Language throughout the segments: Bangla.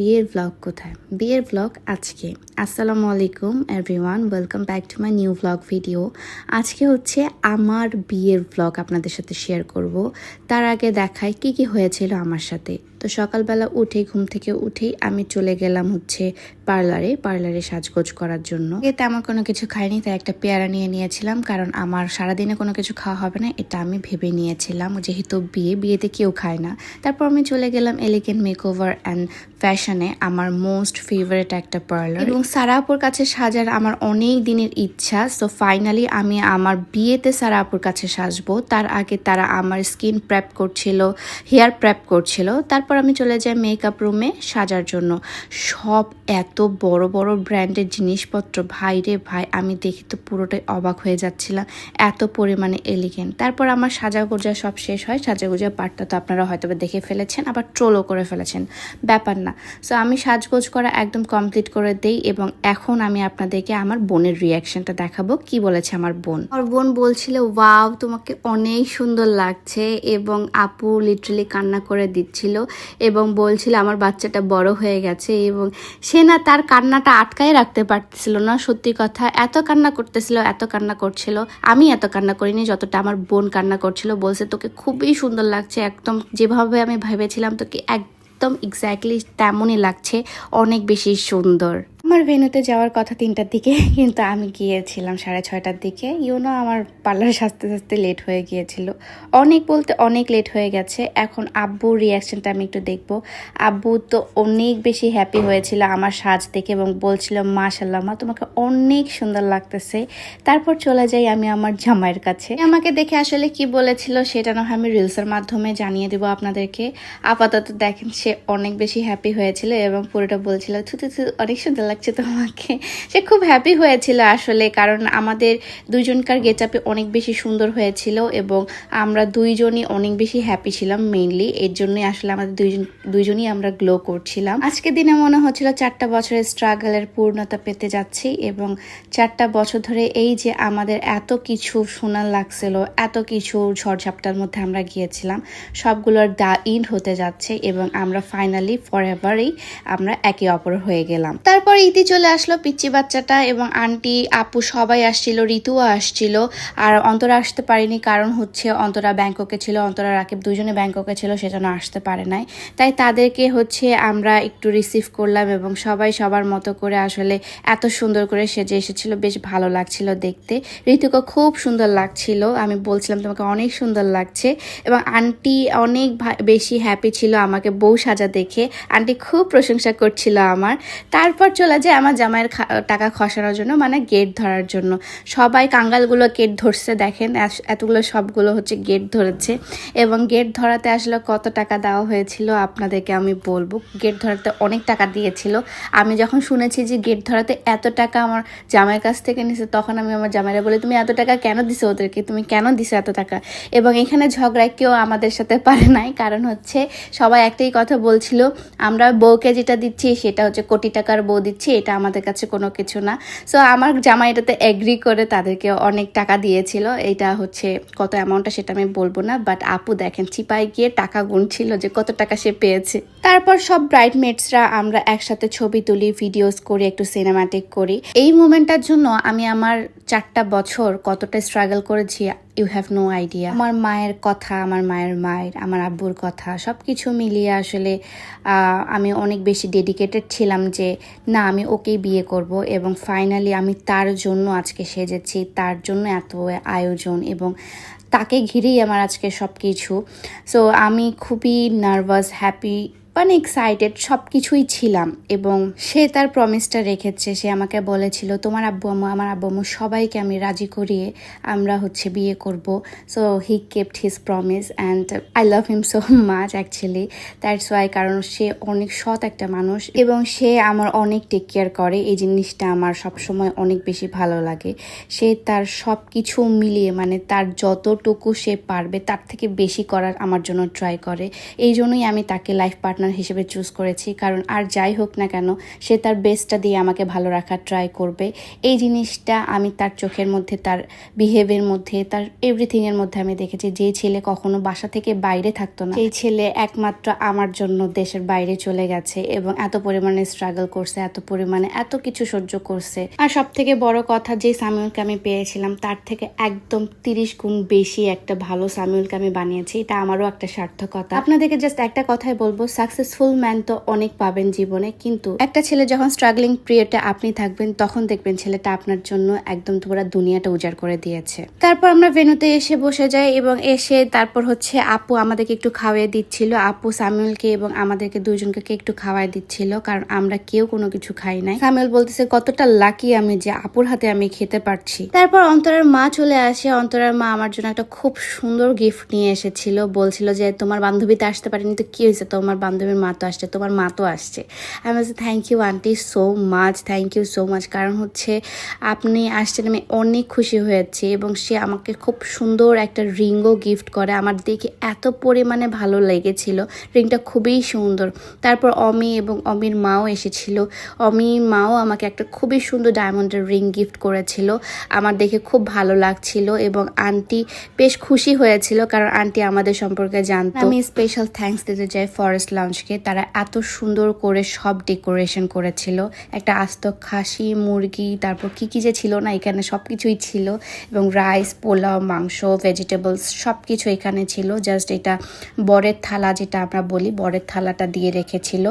বিয়ের ব্লগ কোথায়? বিয়ের ব্লগ আজকে। আসসালামু আলাইকুম everyone, welcome back to my new blog video. আজকে হচ্ছে আমার বিয়ের ব্লগ আপনাদের সাথে শেয়ার করব। তার আগে দেখাই কি কি হয়েছিল আমার সাথে। তো সকালবেলা ঘুম থেকে উঠেই আমি চলে গেলাম হচ্ছে পার্লারে সাজগোজ করার জন্য। তেমন কোনো কিছু খাইনি, তাই একটা পেয়ারা নিয়ে নিয়েছিলাম, কারণ আমার সারাদিনে কোনো কিছু খাওয়া হবে না এটা আমি ভেবে নিয়েছিলাম, যেহেতু বিয়েতে কেউ খায় না। তারপর আমি চলে গেলাম এলিগেন্ট মেকওভার অ্যান্ড ফ্যাশনে, আমার মোস্ট ফেভারিট একটা পার্লার, এবং সারা আপুর কাছে সাজার আমার অনেক দিনের ইচ্ছা। সো ফাইনালি আমি আমার বিয়েতে সারা আপুর কাছে সাজবো। তার আগে তারা আমার স্কিন প্রেপ করছিল, হেয়ার প্রেপ করছিল। তারপর আমি চলে যাই মেকআপ রুমে সাজার জন্য। সব এত বড় বড় ব্র্যান্ডের জিনিসপত্র, ভাই রে ভাই, আমি দেখি তো পুরোটাই অবাক হয়ে যাচ্ছিলাম, এত পরিমাণে এলিগেন্ট। তারপর আমার সাজাগোজা সব শেষ হয়। সাজাগোজা পার্টটা তো আপনারা হয়তো দেখে ফেলেছেন, আবার ট্রোলও করে ফেলেছেন, ব্যাপার না। সো আমি সাজগোজ করা একদম কমপ্লিট করে দেই, এবং এখন আমি আপনাদেরকে আমার বোনের রিয়াকশনটা দেখাবো, কি বলেছে আমার বোন। আমার বোন বলছিল, ওয়াও তোমাকে অনেক সুন্দর লাগছে, এবং আপু লিটারালি কান্না করে দিচ্ছিল এবং বলছিল আমার বাচ্চাটা বড় হয়ে গেছে, এবং সে না তার কান্নাটা আটকায় রাখতে পারতেছিল না। সত্যি কথা, এত কান্না করছিল। আমি এত কান্না করিনি যতটা আমার বোন কান্না করছিল। বলছে তোকে খুবই সুন্দর লাগছে, একদম যেভাবে আমি ভেবেছিলাম তোকে একদম এক্স্যাক্টলি তেমনই লাগছে, অনেক বেশি সুন্দর। আমার ভেন্যুতে যাওয়ার কথা 3টার দিকে, কিন্তু আমি গিয়েছিলাম 6:30টার দিকে। আমার পার্লার সাজতে লেট হয়ে গিয়েছিল, অনেক বলতে অনেক লেট হয়ে গেছে। এখন আব্বুর রিয়াকশনটা আমি একটু দেখবো। আব্বু তো অনেক বেশি হ্যাপি হয়েছিল আমার সাজ দেখে, এবং বলছিল মাশাল্লাহ মা তোমাকে অনেক সুন্দর লাগতেছে। তারপর চলে যাই আমি আমার জামাইয়ের কাছে। আমাকে দেখে আসলে কি বলেছিল সেটা না হয় আমি রিলসের মাধ্যমে জানিয়ে দেবো আপনাদেরকে। আপাতত দেখেন, সে অনেক বেশি হ্যাপি হয়েছিল এবং পুরোটা বলছিল থুতু অনেক সুন্দর লাগছে তোমাকে। সে খুব হ্যাপি হয়েছিল আসলে, কারণ আমাদের দুইজনকার গেট আপে অনেক বেশি সুন্দর হয়েছিল, এবং আমরা দুইজনই অনেক বেশি হ্যাপি ছিলাম। মেইনলি এর জন্যই আসলে আমাদের দুইজনই আমরা গ্লো করছিলাম। আজকের দিনে মনে হচ্ছিল 4টা বছরের স্ট্রাগলের পূর্ণতা পেতে যাচ্ছি, এবং 4টা বছর ধরে এই যে আমাদের এত কিছু শোনার লাগছিল, এত কিছু ঝড়ঝাপটার মধ্যে আমরা গিয়েছিলাম, সবগুলোর দা ইন্ড হতে যাচ্ছে, এবং আমরা ফাইনালি ফর এভারই আমরা একে অপর হয়ে গেলাম। তারপর ইতি চলে আসলো, পিচ্চি বাচ্চাটা এবং আন্টি আপু সবাই আসছিল, ঋতুও আসছিল। আর অন্তরা আসতে পারেনি, কারণ হচ্ছে অন্তরা ব্যাংককে ছিল, অন্তরা রাকিব দুজনে ব্যাংককে ছিল, সেজন্য আসতে পারে নাই। তাই তাদেরকে হচ্ছে আমরা একটু রিসিভ করলাম, এবং সবাই সবার মতো করে আসলে এত সুন্দর করে সেজে এসেছিল, বেশ ভালো লাগছিল দেখতে। ঋতুকে খুব সুন্দর লাগছিল, আমি বলছিলাম তোমাকে অনেক সুন্দর লাগছে, এবং আন্টি অনেক বেশি হ্যাপি ছিল আমাকে বউ সাজা দেখে। আন্টি খুব প্রশংসা করছিল আমার। তারপর চলে যায় আমার জামাইয়ের টাকা খসানোর জন্য, মানে গেট ধরার জন্য। সবাই কাঙ্গালগুলো গেট ধরছে, দেখেন এতগুলো সবগুলো হচ্ছে গেট ধরেছে, এবং গেট ধরাতে আসলে কত টাকা দেওয়া হয়েছিল আপনাদেরকে আমি বলবো। গেট ধরাতে অনেক টাকা দিয়েছিল। আমি যখন শুনেছি যে গেট ধরাতে এত টাকা আমার জামাইয়ের কাছ থেকে নিছে, তখন আমি আমার জামাইরা বলি তুমি এত টাকা কেন দিছো ওদেরকে, তুমি কেন দিছো এত টাকা। এবং এখানে ঝগড়ায় কেউ আমাদের সাথে পারে নাই, কারণ হচ্ছে সবাই একটাই কথা বলছিল, আমরা বউকে যেটা দিচ্ছি সেটা হচ্ছে কোটি টাকার বউ দিচ্ছি, এটা আমাদের কাছে কোনো কিছু না। সো আমার জামাই এটাতে এগ্রি করে তাদেরকে অনেক টাকা দিয়েছিল। এটা হচ্ছে কত অ্যামাউন্টটা সেটা আমি বলবো না, বাট আপু দেখেন চিপায় গিয়ে টাকা গুনছিল যে কত টাকা সে পেয়েছে। তারপর সব ব্রাইডমেটসরা আমরা একসাথে ছবি তুলি, ভিডিওস করি, একটু সিনেমাটিক করি। এই মোমেন্টটার জন্য আমি আমার 4টা বছর কতটা স্ট্রাগল করেছি, ইউ হ্যাভ নো আইডিয়া। আমার মায়ের কথা, আমার মায়ের, আমার আব্বুর কথা, সব কিছু মিলিয়ে আসলে আমি অনেক বেশি ডেডিকেটেড ছিলাম যে না, আমি ওকেই বিয়ে করব, এবং ফাইনালি আমি তার জন্য আজকে সেজেছি, তার জন্য এত আয়োজন, এবং তাকে ঘিরেই আমার আজকে সব কিছু। সো আমি খুবই নার্ভাস, হ্যাপি, মানে এক্সাইটেড, সব কিছুই ছিলাম। এবং সে তার প্রমিসটা রেখেছে, সে আমাকে বলেছিল তোমার আব্বু আম্মু, আমার আব্বু আম্মু সবাইকে আমি রাজি করিয়ে আমরা হচ্ছে বিয়ে করব। So he kept his promise and I love him so much actually, that's why. কারণ সে অনেক সৎ একটা মানুষ, এবং সে আমার অনেক টেক কেয়ার করে, এই জিনিসটা আমার সবসময় অনেক বেশি ভালো লাগে। সে তার সব কিছু মিলিয়ে, মানে তার যতটুকু সে পারবে তার থেকে বেশি করার আমার জন্য ট্রাই করে। এই জন্যই আমি তাকে লাইফ পার্টনার পার্টনার হিসেবে চুজ করেছি, কারণ আর যাই হোক না কেন সে তার বেস্টটা দিয়ে আমাকে ভালো রাখার ট্রাই করবে। এই জিনিসটা আমি তার চোখের মধ্যে, তার বিহেভিয়ার মধ্যে, তার এভরিথিংয়ের মধ্যে আমি দেখেছি। যেই ছেলে কখনো বাসা থেকে বাইরে থাকতো না, সেই ছেলে একমাত্র আমার জন্য দেশের বাইরে চলে গেছে এবং এত পরিমাণে স্ট্রাগল করছে, এত পরিমাণে এত কিছু সহ্য করছে। আর সব থেকে বড় কথা, যে সামিউলকে আমি পেয়েছিলাম তার থেকে একদম 30 গুণ বেশি একটা ভালো সামিউলকে আমি বানিয়েছি। এটা আমারও একটা সার্থকতা। আপনাদেরকে জাস্ট একটা কথাই বলবো, সাকসেসফুল ম্যান তো অনেক পাবেন জীবনে, কিন্তু একটা ছেলে যখন স্ট্রাগলিং পিরিয়ডে আপনি থাকবেন তখন দেখবেন ছেলেটা আপনার জন্য একদম পুরো দুনিয়াটা উজাড় করে দিয়েছে। তারপর আমরা ভেন্যুতে এসে বসে যাই এবং এসে তারপর হচ্ছে আপু আমাদেরকে একটু খাওয়াই দিচ্ছিল। আপু সামিউলকে এবং আমাদেরকে দুইজনকে একটু খাওয়াই দিচ্ছিল, কারণ আমরা কেউ কোনো কিছু খাই নাই। সামিউল বলতেছে কতটা লাকি আমি যে আপুর হাতে আমি খেতে পারছি। তারপর অন্তরার মা চলে আসে। অন্তরার মা আমার জন্য একটা খুব সুন্দর গিফট নিয়ে এসেছিল। বলছিল যে তোমার বান্ধবীতে আসতে পারেনি তো কি হয়েছে, তোমার বান্ধবীর মা তো আসছে, তোমার মা তো আসছে। আমি বলছি thank you aunty so much, thank you so much, কারণ হচ্ছে আপনি আসছেন, আমি অনেক খুশি হয়েছি। এবং সে আমাকে খুব সুন্দর একটা রিংও গিফট করে, আমার দেখে এত পরিমাণে ভালো লেগেছিল। রিংটা খুবই সুন্দর। তারপর অমি এবং অমির মাও এসেছিল। অমির মাও আমাকে একটা খুবই সুন্দর ডায়মন্ডের রিং গিফট করেছিল, আমার দেখে খুব ভালো লাগছিল এবং আন্টি বেশ খুশি হয়েছিল, কারণ আন্টি আমাদের সম্পর্কে জানতো। আমি স্পেশাল থ্যাঙ্কস দিতে চাই ফরেস্ট লাউঞ্জকে, তারা এত সুন্দর করে সব ডেকোরেশন করেছিল। একটা আস্ত খাসি, মুরগি, তারপর কি কি যে ছিল না, এখানে সব কিছুই ছিল এবং রাইস, পোলাও, মাংস, ভেজিটেবলস সব কিছু এখানে ছিল। জাস্ট এটা বরের থালা যেটা আমরা বলি, বরের থালাটা দিয়ে রেখেছিল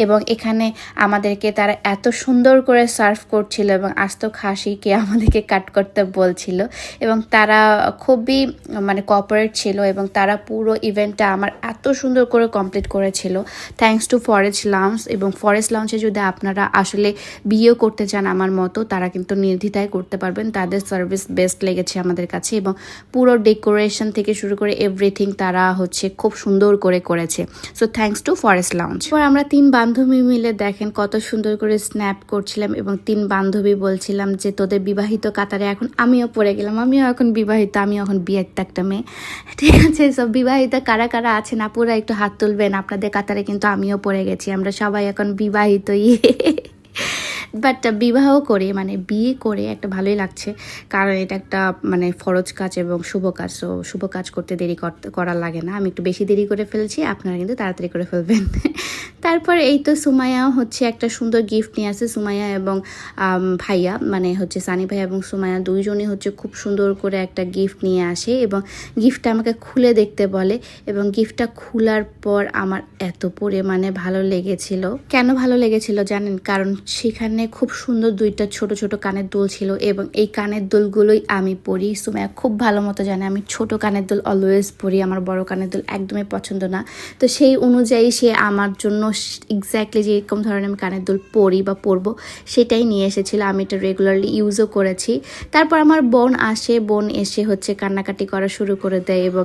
এবং এখানে আমাদেরকে তারা এত সুন্দর করে সার্ভ করছিল এবং আস্ত খাসিকে আমাদেরকে কাট করতে বলছিল এবং তারা খুবই মানে কোঅপারেট ছিল এবং তারা পুরো ইভেন্টটা আমার এত সুন্দর করে কমপ্লিট করেছিল। Thanks to forest lounge. এবং ফরেস্ট লাউঞ্জে যদি আপনারা আসলে বিয়ে করতে চান আমার মতো, তারা কিন্তু নির্দ্বিধায় করতে পারবেন। তাদের সার্ভিস বেস্ট লেগেছে আমাদের কাছে এবং পুরো ডেকোরেশন থেকে শুরু করে এভরিথিং তারা হচ্ছে খুব সুন্দর করে করেছে। So thanks to forest lounge. এবার আমরা 3 বান্ধবী মিলে দেখেন কত সুন্দর করে স্ন্যাপ করছিলাম এবং 3 বান্ধবী বলছিলাম যে তোদের বিবাহিত কাতারে এখন আমিও পড়ে গেলাম, আমিও এখন বিবাহিত, আমিও এখন বিয়ের একটা মেয়ে। ঠিক আছে, সব বিবাহিত কারা কারা আছেন আপুরা একটু হাত তুলবেন, আপনাদের কাতারে কিন্তু আমিও পড়ে গেছি, আমরা সবাই এখন বিবাহিতই। বাট বিবাহ করে মানে বিয়ে করে একটা ভালোই লাগছে, কারণ এটা একটা মানে ফরজ কাজ এবং শুভ কাজ। সো শুভ কাজ করতে দেরি করা লাগে না। আমি একটু বেশি দেরি করে ফেলছি, আপনারা কিন্তু তাড়াতাড়ি করে ফেলবেন। তারপর এই তো সুমাইয়া হচ্ছে একটা সুন্দর গিফট নিয়ে আসে। সুমাইয়া এবং ভাইয়া মানে হচ্ছে সানি ভাইয়া এবং সুমাইয়া দুইজনই হচ্ছে খুব সুন্দর করে একটা গিফট নিয়ে আসে এবং গিফটটা আমাকে খুলে দেখতে বলে এবং গিফটটা খোলার পর আমার এত পরিমাণে ভালো লেগেছিল। কেন ভালো লেগেছিল জানেন? কারণ সেখানে খুব সুন্দর 2টা ছোট ছোট কানের দুল ছিল এবং এই কানের দুলগুলোই আমি পরি। সুমাইয়া খুব ভালো মতো জানে আমি ছোট কানের দুল অলওয়েজ পরি, আমার বড় কানের দুল একদমই পছন্দ না। তো সেই অনুযায়ী সে আমার জন্য এক্স্যাক্টলি যেরকম ধরনের আমি কানের দুল পরি বা পরবো সেটাই নিয়ে এসেছিল। আমি এটা রেগুলারলি ইউজও করেছি। তারপর আমার বোন আসে, বোন এসে হচ্ছে কান্নাকাটি করা শুরু করে দেয় এবং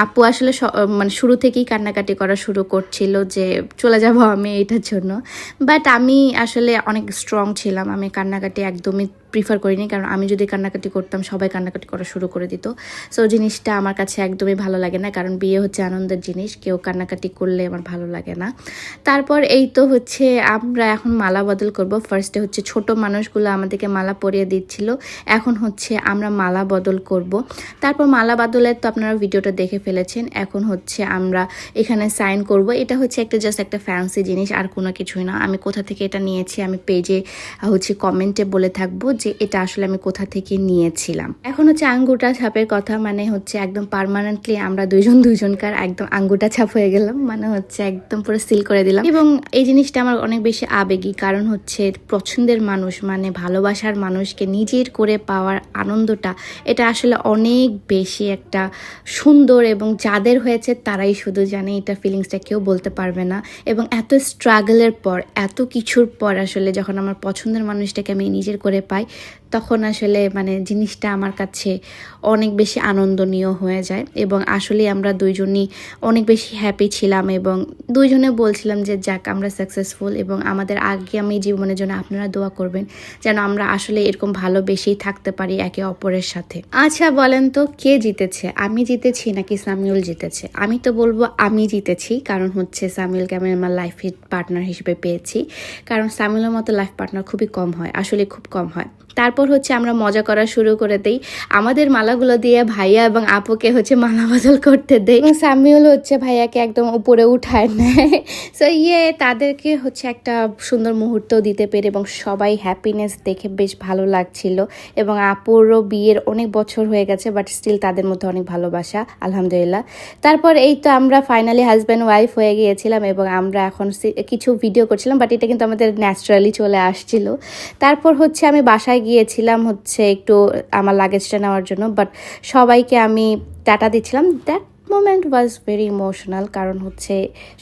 আপু আসলে মানে শুরু থেকেই কান্নাকাটি করা শুরু করছিল যে চলে যাব আমি এটার জন্য। বাট আমি আসলে অনেক স্ট্রং ছিলাম, আমি কান্নাকাটি একদমই প্রিফার করিনি, কারণ আমি যদি কান্নাকাটি করতাম সবাই কান্নাকাটি করা শুরু করে দিত। সো জিনিসটা আমার কাছে একদমই ভালো লাগে না, কারণ বিয়ে হচ্ছে আনন্দের জিনিস, কেউ কান্নাকাটি করলে আমার ভালো লাগে না। তারপর এই তো হচ্ছে আমরা এখন মালা বদল করব। ফার্স্টে হচ্ছে ছোট মানুষগুলো আমাদেরকে মালা পরিয়ে দিচ্ছিল, এখন হচ্ছে আমরা মালা বদল করব। তারপর মালা বদলের তো আপনারা ভিডিওটা দেখে ফেলেছেন। এখন হচ্ছে আমরা এখানে সাইন করব। এটা হচ্ছে একটা জাস্ট একটা ফ্যান্সি জিনিস, আর কোনো কিছুই না। আমি কোথা থেকে এটা নিয়েছি আমি পেজে হচ্ছে কমেন্টে বলে থাকবো যে এটা আসলে আমি কোথা থেকে নিয়েছিলাম। এখন হচ্ছে আঙ্গুটা ছাপের কথা, মানে হচ্ছে একদম পার্মানেন্টলি আমরা দুজনকার একদম আঙ্গুটা ছাপ হয়ে গেলাম, মানে হচ্ছে একদম পুরো সিল করে দিলাম। এবং এই জিনিসটা আমার অনেক বেশি আবেগী, কারণ হচ্ছে পছন্দের মানুষ মানে ভালোবাসার মানুষকে নিজের করে পাওয়ার আনন্দটা এটা আসলে অনেক বেশি একটা সুন্দর এবং যাদের হয়েছে তারাই শুধু জানে এটা ফিলিংসটা, কেউ বলতে পারবে না। এবং এত স্ট্রাগলের পর এত কিছুর পর আসলে যখন আমার পছন্দের মানুষটাকে আমি নিজের করে পাই তখন আসলে মানে জিনিসটা আমার কাছে অনেক বেশি আনন্দনীয় হয়ে যায় এবং আসলে আমরা দুইজনই অনেক বেশি হ্যাপি ছিলাম এবং দুইজনে বলছিলাম যে যাক আমরা সাকসেসফুল এবং আমাদের আগামী জীবনের জন্য আপনারা দোয়া করবেন যেন আমরা আসলে এরকম ভালোবেসেই থাকতে পারি একে অপরের সাথে। আচ্ছা বলেন তো কে জিতেছে, আমি জিতেছি নাকি সামিউল জিতেছে? আমি তো বলবো আমি জিতেছি, কারণ হচ্ছে সামিউলকে আমি আমার লাইফের পার্টনার হিসেবে পেয়েছি। কারণ সামিউলের মতো লাইফ পার্টনার খুবই কম হয়, আসলে খুব কম হয়। তারপর হচ্ছে আমরা মজা করা শুরু করে দেই, আমাদের মালাগুলো দিয়ে ভাইয়া এবং আপুকে হচ্ছে মালা বদল করতে দেই। সামিউল হচ্ছে ভাইয়াকে একদম উপরে উঠায় নেয়। সো তাদেরকে হচ্ছে একটা সুন্দর মুহূর্ত দিতে পেরে এবং সবাই হ্যাপিনেস দেখে বেশ ভালো লাগছিল। এবং আপুরও বিয়ের অনেক বছর হয়ে গেছে, বাট স্টিল তাদের মধ্যে অনেক ভালোবাসা, আলহামদুলিল্লাহ। তারপর এই তো আমরা ফাইনালি হাজব্যান্ড ওয়াইফ হয়ে গিয়েছিলাম এবং আমরা এখন কিছু ভিডিও করছিলাম, বাট এটা কিন্তু আমাদের ন্যাচারালি চলে আসছিল। তারপর হচ্ছে আমি বাসায় গিয়েছিলাম হচ্ছে একটু আমার লাগেজটা নেওয়ার জন্য, বাট সবাইকে আমি টাটা দিচ্ছিলাম। That moment was very emotional, কারণ হচ্ছে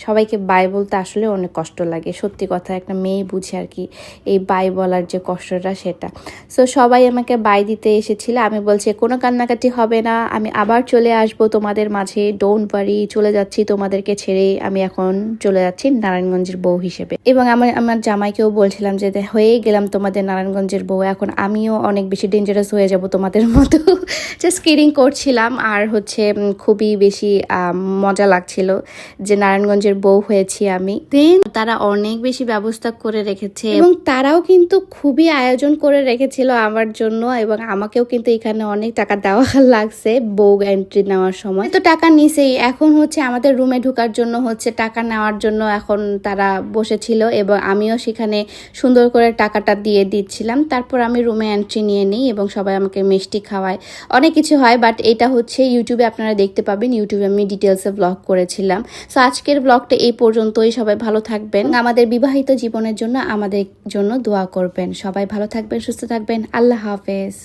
সবাইকে বাই বলতে আসলে অনেক কষ্ট লাগে, সত্যি কথা, একটা মেয়ে বুঝে আর কি এই বাই বলার যে কষ্টটা সেটা। সো সবাই আমাকে বাই দিতে এসেছিল, আমি বলছি কোনো কান্নাকাটি হবে না, আমি আবার চলে আসব তোমাদের মাঝে, ডোন্ট ওয়ারি, চলে যাচ্ছি তোমাদেরকে ছেড়ে, আমি এখন চলে যাচ্ছি নারায়ণগঞ্জের বউ হিসেবে। এবং আমার জামাইকেও বলছিলাম যে হয়ে গেলাম তোমাদের নারায়ণগঞ্জের বউ, এখন আমিও অনেক বেশি ডেঞ্জারাস হয়ে যাব তোমাদের মতো। জাস্ট কিডিং করছিলাম, আর হচ্ছে খুবই বেশি মজা লাগছিল যে নারায়ণগঞ্জের বউ হয়েছি আমি। দেন তারা অনেক বেশি ব্যবস্থা করে রেখেছে এবং তারাও কিন্তু খুবই আয়োজন করে রেখেছিল আমার জন্য, এবং আমাকেও কিন্তু এখানে অনেক টাকা দেওয়া লাগছে বউ এন্ট্রি নেওয়ার সময়। তো টাকা নিছেই, এখন হচ্ছে আমাদের রুমে ঢোকার জন্য হচ্ছে টাকা নেওয়ার জন্য এখন তারা বসেছিল এবং আমিও সেখানে সুন্দর করে টাকাটা দিয়ে দিচ্ছিলাম। তারপর আমি রুমে এন্ট্রি নিয়ে নিই এবং সবাই আমাকে মিষ্টি খাওয়ায়, অনেক কিছু হয়, বাট এটা হচ্ছে ইউটিউবে আপনারা দেখতে পাবেন, ইউটিউবে আমি ডিটেলসে ব্লগ করেছিলাম। সো আজকের ব্লগটা এই পর্যন্তই, সবাই ভালো থাকবেন, আমাদের বিবাহিত জীবনের জন্য আমাদের জন্য দোয়া করবেন, সবাই ভালো থাকবেন, সুস্থ থাকবেন, আল্লাহ হাফেজ।